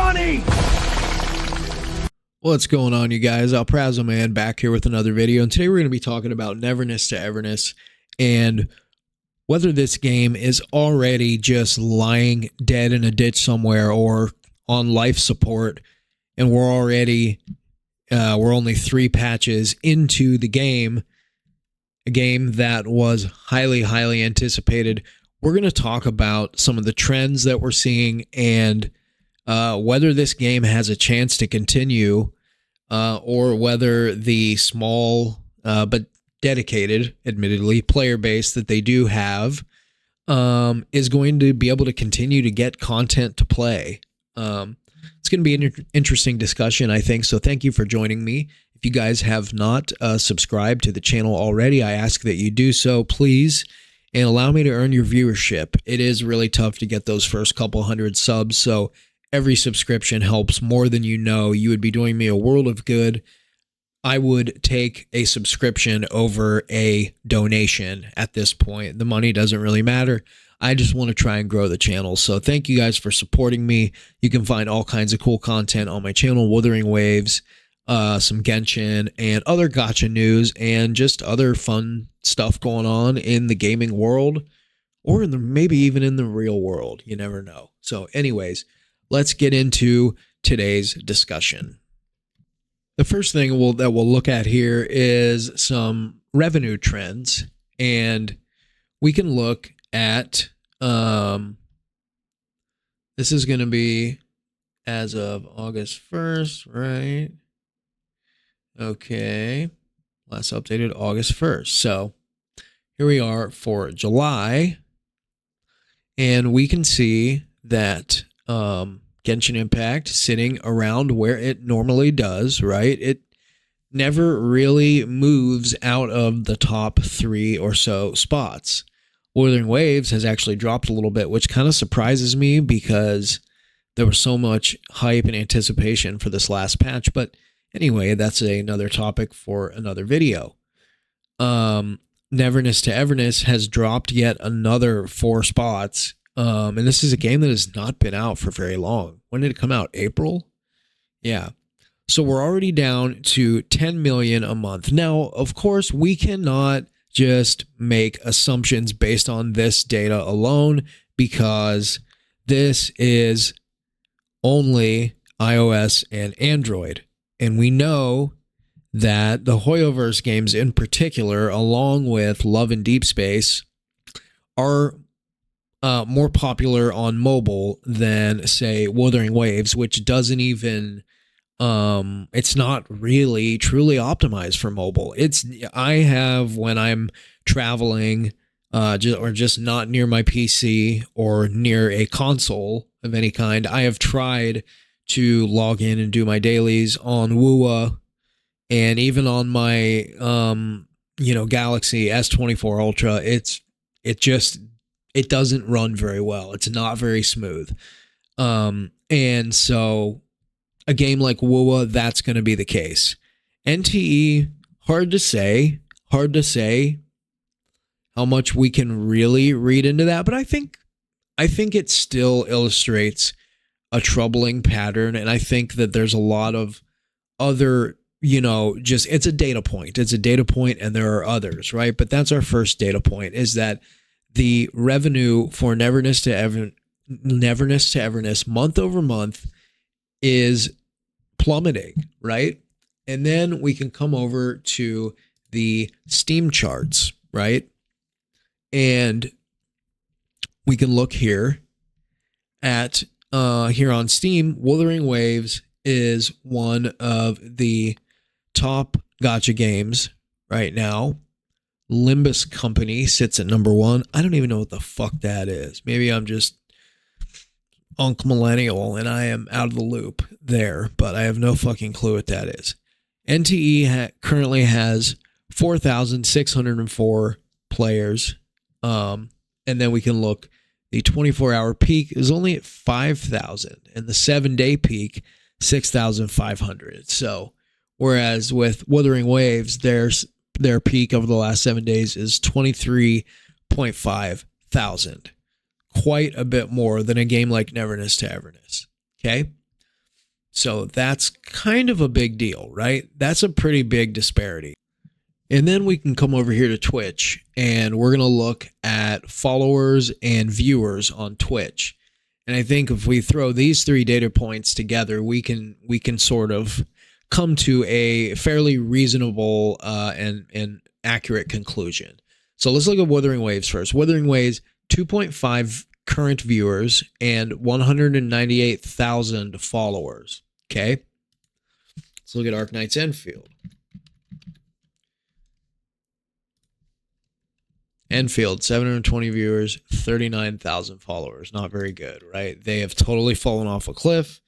money! What's going on, you guys? Alprazo Man back here with another video, and today we're going to be talking about Neverness to Everness and whether this game is already just lying dead in a ditch somewhere or on life support, and we're only 3 patches into the game, a game that was highly anticipated. We're going to talk about some of the trends that we're seeing and whether this game has a chance to continue, or whether the small but dedicated, admittedly, player base that they do have is going to be able to continue to get content to play. It's going to be an interesting discussion, I think, so thank you for joining me. If you guys have not subscribed to the channel already, I ask that you do so, please, and allow me to earn your viewership. It is really tough to get those first couple hundred subs, so every subscription helps more than you know. You would be doing me a world of good. I would take a subscription over a donation at this point. The money doesn't really matter. I just want to try and grow the channel. So thank you guys for supporting me. You can find all kinds of cool content on my channel, Wuthering Waves, some Genshin, and other gacha news, and just other fun stuff going on in the gaming world, or in the maybe even in the real world. You never know. So anyways, let's get into today's discussion. The first thing that we'll look at here is some revenue trends, and we can look at, this is going to be as of August 1st, right? Okay, last updated August 1st. So here we are for July, and we can see that Genshin Impact sitting around where it normally does, right? It never really moves out of the top 3 or so spots. Wuthering Waves has actually dropped a little bit, which kind of surprises me because there was so much hype and anticipation for this last patch. But anyway, that's another topic for another video. Neverness to Everness has dropped yet another 4 spots. And this is a game that has not been out for very long. When did it come out? April? Yeah. So we're already down to 10 million a month. Now, of course, we cannot just make assumptions based on this data alone, because this is only iOS and Android. And we know that the Hoyoverse games in particular, along with Love and Deep Space, are more popular on mobile than, say, Wuthering Waves, which doesn't even, it's not really truly optimized for mobile. I have, when I'm traveling, or just not near my PC or near a console of any kind, I have tried to log in and do my dailies on Wua, and even on my, Galaxy S24 Ultra, it doesn't run very well. It's not very smooth. And so a game like Wua, that's going to be the case. NTE, hard to say how much we can really read into that, but I think it still illustrates a troubling pattern, and I think that there's a lot of other, it's a data point. It's a data point, and there are others, right? But that's our first data point, is that the revenue for Neverness to Everness month over month is plummeting, right? And then we can come over to the Steam charts, right? And we can look here at, here on Steam, Wuthering Waves is one of the top gacha games right now. Limbus Company sits at number 1. I don't even know what the fuck that is. Maybe I'm just Unk Millennial and I am out of the loop there, but I have no fucking clue what that is. NTE currently has 4,604 players. And then we can look, the 24-hour peak is only at 5,000, and the 7-day peak, 6,500. So, whereas with Wuthering Waves, their peak over the last 7 days is 23.5 thousand. Quite a bit more than a game like Neverness to Everness. Okay? So that's kind of a big deal, right? That's a pretty big disparity. And then we can come over here to Twitch, and we're going to look at followers and viewers on Twitch. And I think if we throw these three data points together, we can sort of come to a fairly reasonable and accurate conclusion. So let's look at Wuthering Waves first. Wuthering Waves, 2.5 current viewers and 198,000 followers. Okay. Let's look at Arknight's Enfield. Enfield, 720 viewers, 39,000 followers. Not very good, right? They have totally fallen off a cliff.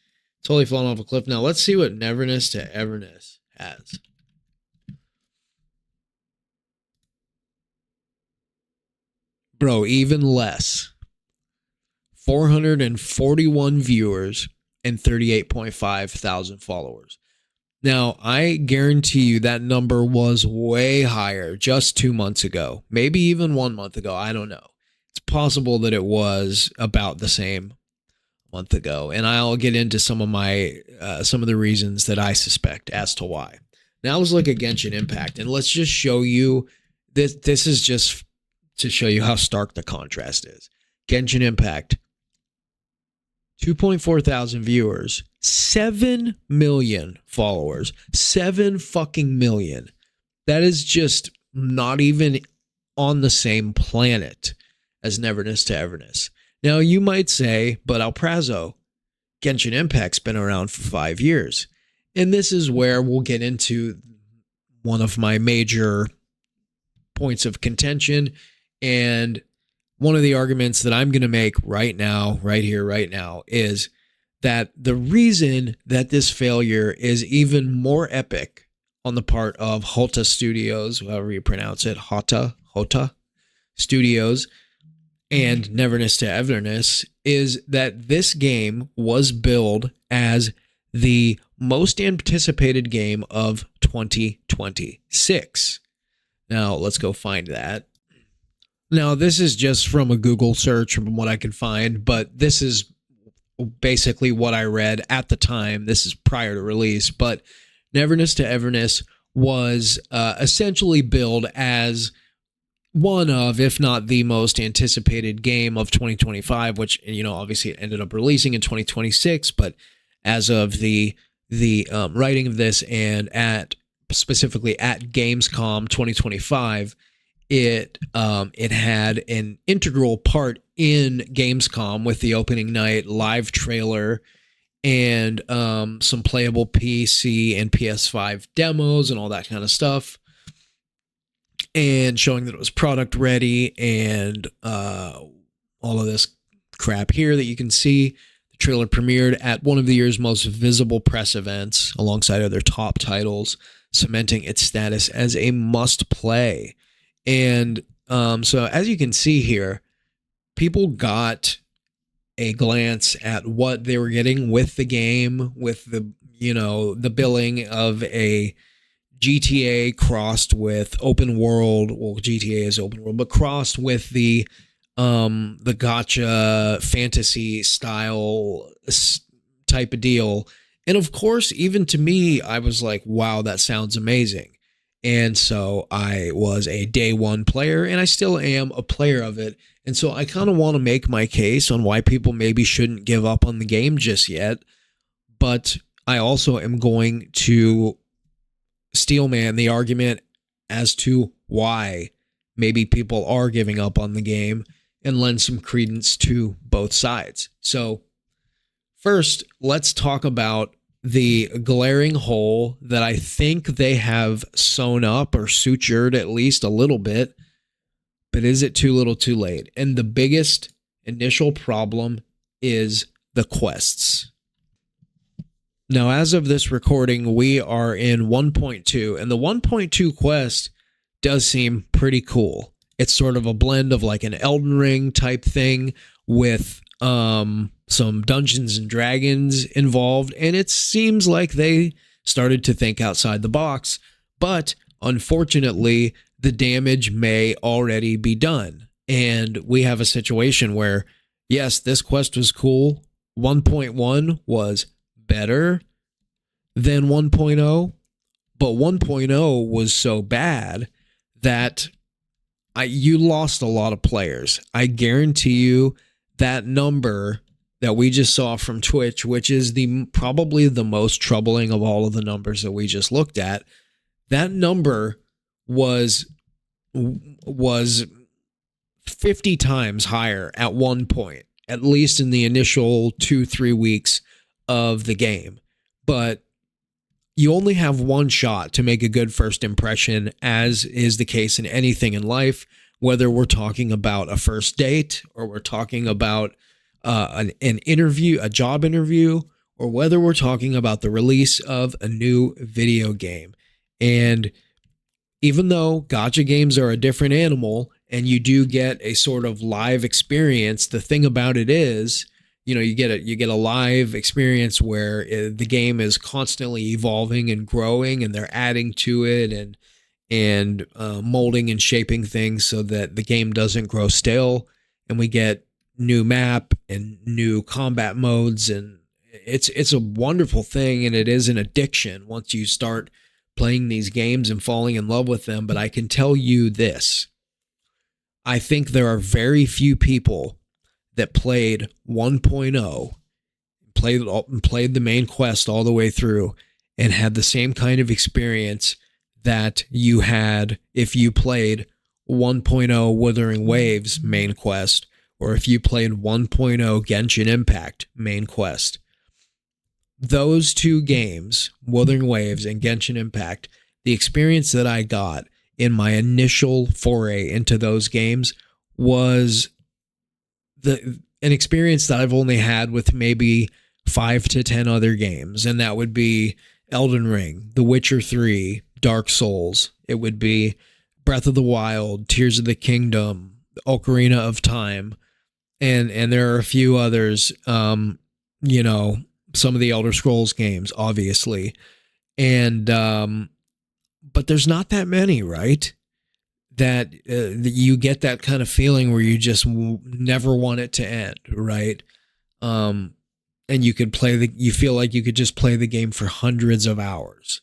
Totally fallen off a cliff. Now let's see what Neverness to Everness has. Bro, even less. 441 viewers and 38.5 thousand followers. Now, I guarantee you that number was way higher just 2 months ago, maybe even 1 month ago. I don't know. It's possible that it was about the same month ago, and I'll get into some of the reasons that I suspect as to why. Now let's look at Genshin Impact, and let's just show you this. This is just to show you how stark the contrast is. Genshin Impact, 2.4 thousand viewers, 7 million followers, 7 fucking million. That is just not even on the same planet as Neverness to Everness. Now you might say, but Alprazo, Genshin Impact's been around for 5 years. And this is where we'll get into one of my major points of contention, and one of the arguments that I'm going to make right now, right here, right now, is that the reason that this failure is even more epic on the part of Hota Studios, however you pronounce it, Hota Studios, and Neverness to Everness, is that this game was billed as the most anticipated game of 2026. Now, let's go find that. Now, this is just from a Google search from what I could find, but this is basically what I read at the time. This is prior to release, but Neverness to Everness was essentially billed as one of, if not the most anticipated game of 2025, which, you know, obviously it ended up releasing in 2026, but as of the writing of this and specifically at Gamescom 2025, it had an integral part in Gamescom with the opening night live trailer and some playable PC and PS5 demos and all that kind of stuff, and showing that it was product ready and all of this crap here that you can see. The trailer premiered at one of the year's most visible press events alongside other top titles, cementing its status as a must-play. And so as you can see here, people got a glance at what they were getting with the game, with the billing of a GTA crossed with open world. Well, GTA is open world, but crossed with the gacha fantasy style type of deal. And of course, even to me, I was like, wow, that sounds amazing. And so I was a day one player, and I still am a player of it. And so I kind of want to make my case on why people maybe shouldn't give up on the game just yet. But I also am going to steelman the argument as to why maybe people are giving up on the game and lend some credence to both sides. So first, let's talk about the glaring hole that I think they have sewn up or sutured at least a little bit, but is it too little too late? And the biggest initial problem is the quests. Now, as of this recording, we are in 1.2, and the 1.2 quest does seem pretty cool. It's sort of a blend of like an Elden Ring type thing with some Dungeons and Dragons involved, and it seems like they started to think outside the box, but unfortunately, the damage may already be done. And we have a situation where, yes, this quest was cool. 1.1 was better, than 1.0, but 1.0 was so bad that you lost a lot of players. I guarantee you that number that we just saw from Twitch, which is probably the most troubling of all of the numbers that we just looked at, that number was 50 times higher at one point, at least in the initial 2-3 weeks of the game. But you only have one shot to make a good first impression, as is the case in anything in life, whether we're talking about a first date or we're talking about an interview, a job interview, or whether we're talking about the release of a new video game. And even though gacha games are a different animal and you do get a sort of live experience, the thing about it is, you get a live experience where the game is constantly evolving and growing, and they're adding to it and molding and shaping things so that the game doesn't grow stale, and we get new map and new combat modes, and it's a wonderful thing, and it is an addiction once you start playing these games and falling in love with them. But I can tell you this: I think there are very few people that played 1.0, played the main quest all the way through, and had the same kind of experience that you had if you played 1.0 Wuthering Waves main quest, or if you played 1.0 Genshin Impact main quest. Those two games, Wuthering Waves and Genshin Impact, the experience that I got in my initial foray into those games was an experience that I've only had with maybe 5 to 10 other games, and that would be Elden Ring, The Witcher 3, Dark Souls. It would be Breath of the Wild, Tears of the Kingdom, Ocarina of Time, and there are a few others, some of the Elder Scrolls games, obviously. And but there's not that many, right? That you get that kind of feeling where you just never want it to end, right? And you feel like you could just play the game for hundreds of hours.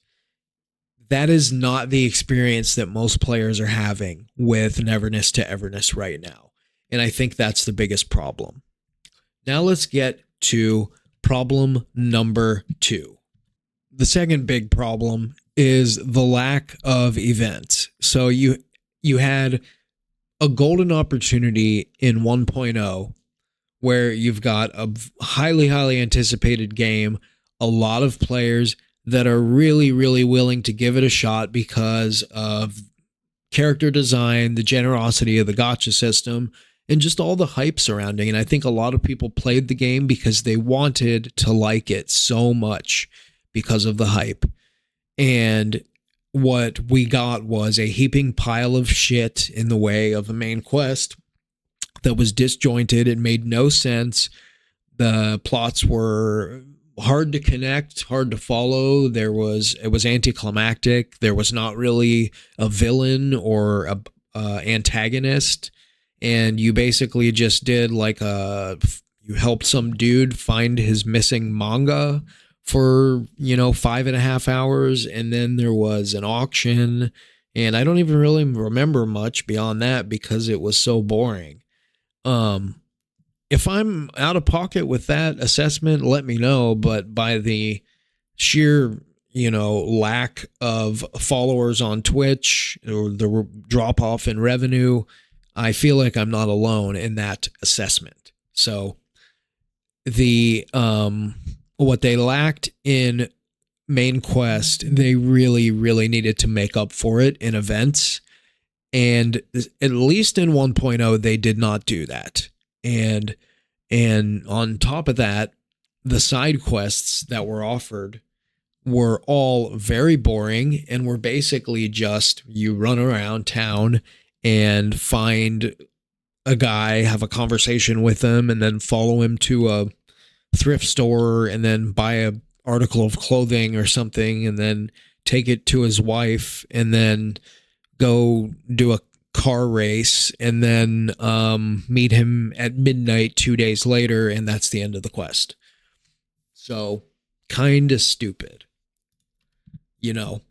That is not the experience that most players are having with Neverness to Everness right now. And I think that's the biggest problem. Now let's get to problem number 2. The second big problem is the lack of events. So you had a golden opportunity in 1.0 where you've got a highly, highly anticipated game, a lot of players that are really, really willing to give it a shot because of character design, the generosity of the gacha system, and just all the hype surrounding. And I think a lot of people played the game because they wanted to like it so much because of the hype. And what we got was a heaping pile of shit in the way of a main quest that was disjointed. It made no sense. The plots were hard to connect, hard to follow. It was anticlimactic. There was not really a villain or a antagonist. And you basically just did you helped some dude find his missing manga for 5.5 hours, and then there was an auction, and I don't even really remember much beyond that because it was so boring. If I'm out of pocket with that assessment, let me know, but by the sheer lack of followers on Twitch or the drop off in revenue, I feel like I'm not alone in that assessment. So the what they lacked in main quest, they really, really needed to make up for it in events. And at least in 1.0, they did not do that. And on top of that, the side quests that were offered were all very boring and were basically just you run around town and find a guy, have a conversation with him, and then follow him to a thrift store and then buy a article of clothing or something and then take it to his wife and then go do a car race and then meet him at midnight 2 days later, and that's the end of the quest. So kind of stupid. you know.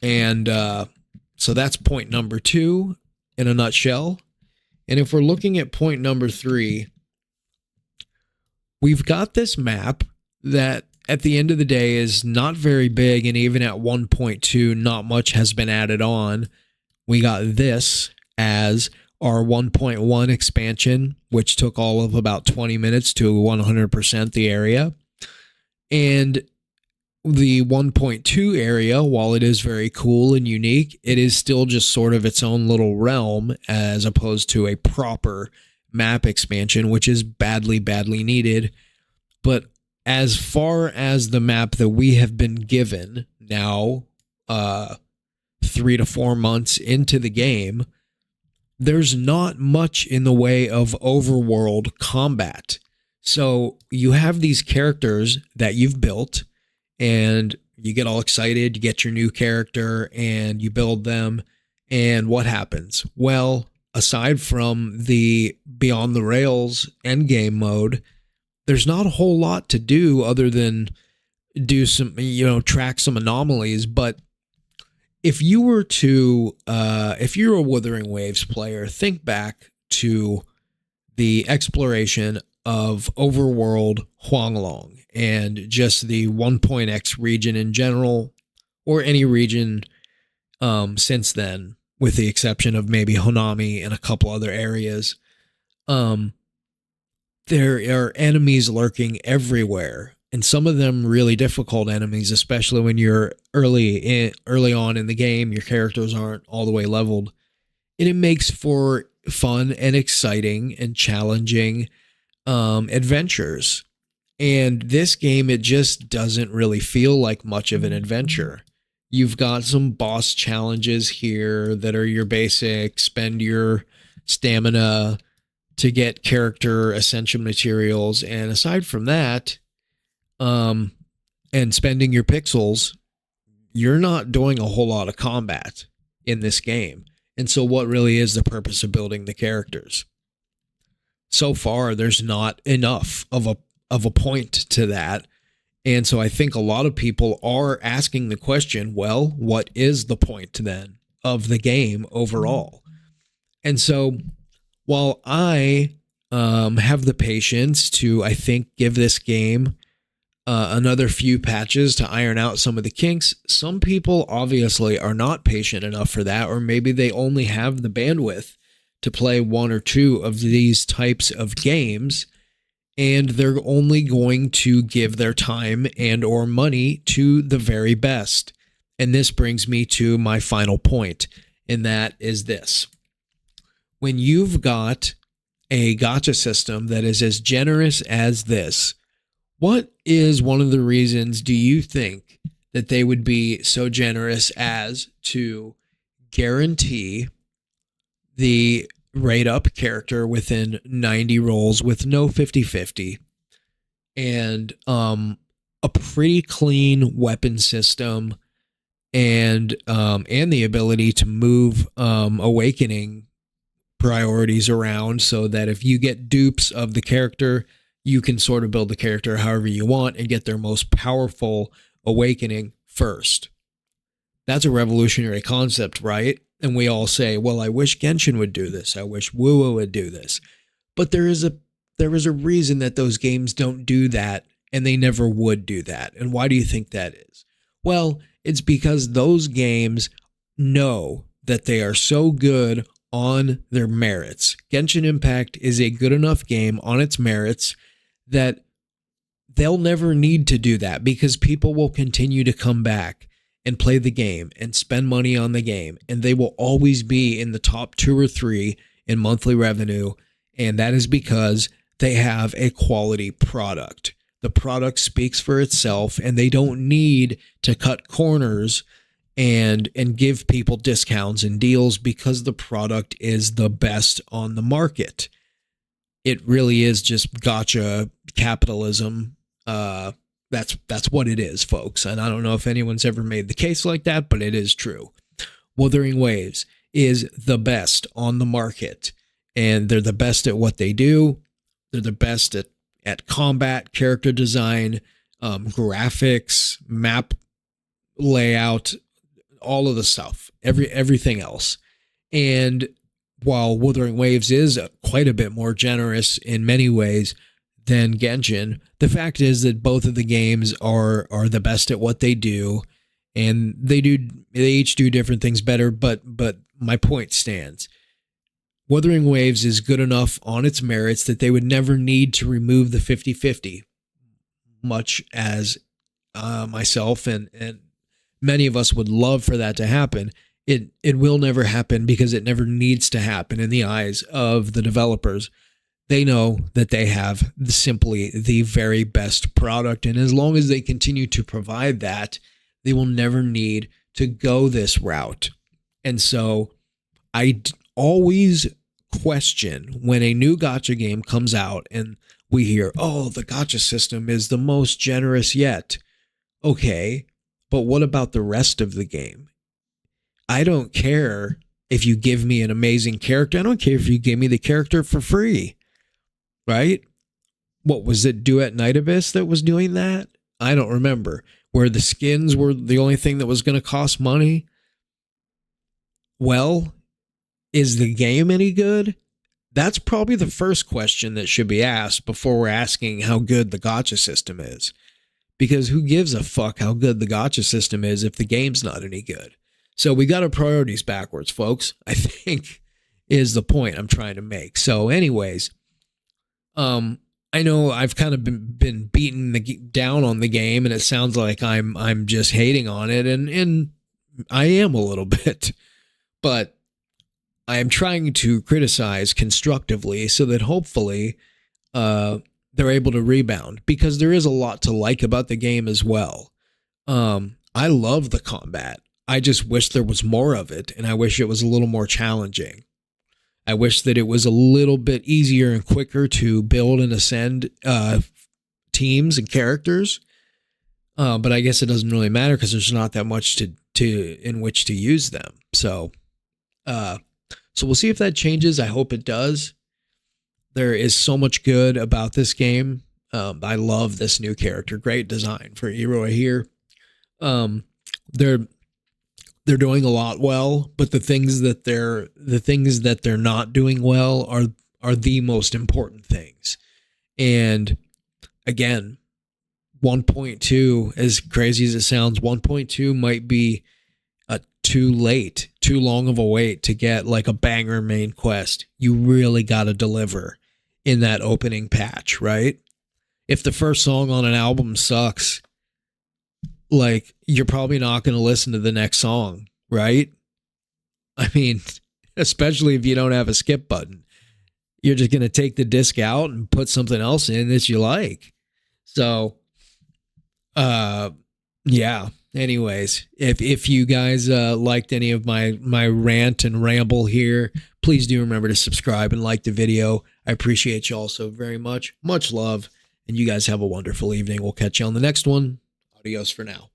And so that's point number 2 in a nutshell. And if we're looking at point number 3, we've got this map that at the end of the day is not very big, and even at 1.2, not much has been added on. We got this as our 1.1 expansion, which took all of about 20 minutes to 100% the area. And the 1.2 area, while it is very cool and unique, it is still just sort of its own little realm as opposed to a proper map expansion, which is badly, badly needed. But as far as the map that we have been given now, 3 to 4 months into the game, there's not much in the way of overworld combat. So you have these characters that you've built, and you get all excited, you get your new character, and you build them, and what happens? Well, aside from the Beyond the Rails endgame mode, there's not a whole lot to do other than do some, track some anomalies. But if you were to, if you're a Wuthering Waves player, think back to the exploration of Overworld Huanglong and just the 1.x region in general, or any region since then, with the exception of maybe Honami and a couple other areas. There are enemies lurking everywhere, and some of them really difficult enemies, especially when you're early on in the game, your characters aren't all the way leveled. And it makes for fun and exciting and challenging adventures. And this game, it just doesn't really feel like much of an adventure. You've got some boss challenges here that are your basic, spend your stamina to get character essential materials. And aside from that, and spending your pixels, you're not doing a whole lot of combat in this game. And so what really is the purpose of building the characters? So far, there's not enough of a point to that. And so I think a lot of people are asking the question, well, what is the point then of the game overall? And so while I have the patience to, I think, give this game another few patches to iron out some of the kinks, some people obviously are not patient enough for that, or maybe they only have the bandwidth to play 1 or 2 of these types of games, and they're only going to give their time and or money to the very best. And this brings me to my final point, and that is this. When you've got a gacha system that is as generous as this, what is one of the reasons do you think that they would be so generous as to guarantee the rate up character within 90 rolls with no 50-50 and a pretty clean weapon system and the ability to move awakening priorities around so that if you get dupes of the character, you can sort of build the character however you want and get their most powerful awakening first. That's a revolutionary concept, right? And we all say, well, I wish Genshin would do this. I wish WoW would do this. But there is a reason that those games don't do that, and they never would do that. And why do you think that is? Well, it's because those games know that they are so good on their merits. Genshin Impact is a good enough game on its merits that they'll never need to do that because people will continue to come back and play the game and spend money on the game, and they will always be in the top 2 or 3 in monthly revenue, and that is because they have a quality product. The product speaks for itself, and they don't need to cut corners and give people discounts and deals because the product is the best on the market. It really is just gacha capitalism. That's what it is, folks. And I don't know if anyone's ever made the case like that, but it is true. Wuthering Waves is the best on the market, and they're the best at what they do. They're the best at combat, character design, graphics, map layout, all of the stuff, everything else. And while Wuthering Waves is quite a bit more generous in many ways than Genshin, the fact is that both of the games are the best at what they do, and they each do different things better, but my point stands. Wuthering Waves is good enough on its merits that they would never need to remove the 50-50, much as myself and many of us would love for that to happen. It will never happen because it never needs to happen in the eyes of the developers. They know that they have simply the very best product, and as long as they continue to provide that, they will never need to go this route. And so I always question when a new gacha game comes out and we hear, oh, the gacha system is the most generous yet. Okay, but what about the rest of the game? I don't care if you give me an amazing character. I don't care if you give me the character for free, right? What was it, Duet Nightabyss that was doing that? I don't remember. Where the skins were the only thing that was going to cost money. Well, is the game any good? That's probably the first question that should be asked before we're asking how good the gacha system is. Because who gives a fuck how good the gacha system is if the game's not any good? So we got our priorities backwards, folks, I think is the point I'm trying to make. So anyways, I know I've kind of been beaten down on the game, and it sounds like I'm just hating on it, and I am a little bit, but I am trying to criticize constructively so that hopefully they're able to rebound, because there is a lot to like about the game as well. I love the combat. I just wish there was more of it, and I wish it was a little more challenging. I wish that it was a little bit easier and quicker to build and ascend teams and characters. But I guess it doesn't really matter because there's not that much to in which to use them. So we'll see if that changes. I hope it does. There is so much good about this game. I love this new character. Great design for Iroi here. They're doing a lot well, but the things that they're not doing well are the most important things. And again, 1.2, as crazy as it sounds, 1.2 might be too long of a wait to get like a banger main quest. You really got to deliver in that opening patch, right? If the first song on an album sucks, like, you're probably not going to listen to the next song, right? I mean, especially if you don't have a skip button. You're just going to take the disc out and put something else in that you like. So, yeah. Anyways, if you guys liked any of my rant and ramble here, please do remember to subscribe and like the video. I appreciate you all so very much. Much love. And you guys have a wonderful evening. We'll catch you on the next one. Adios for now.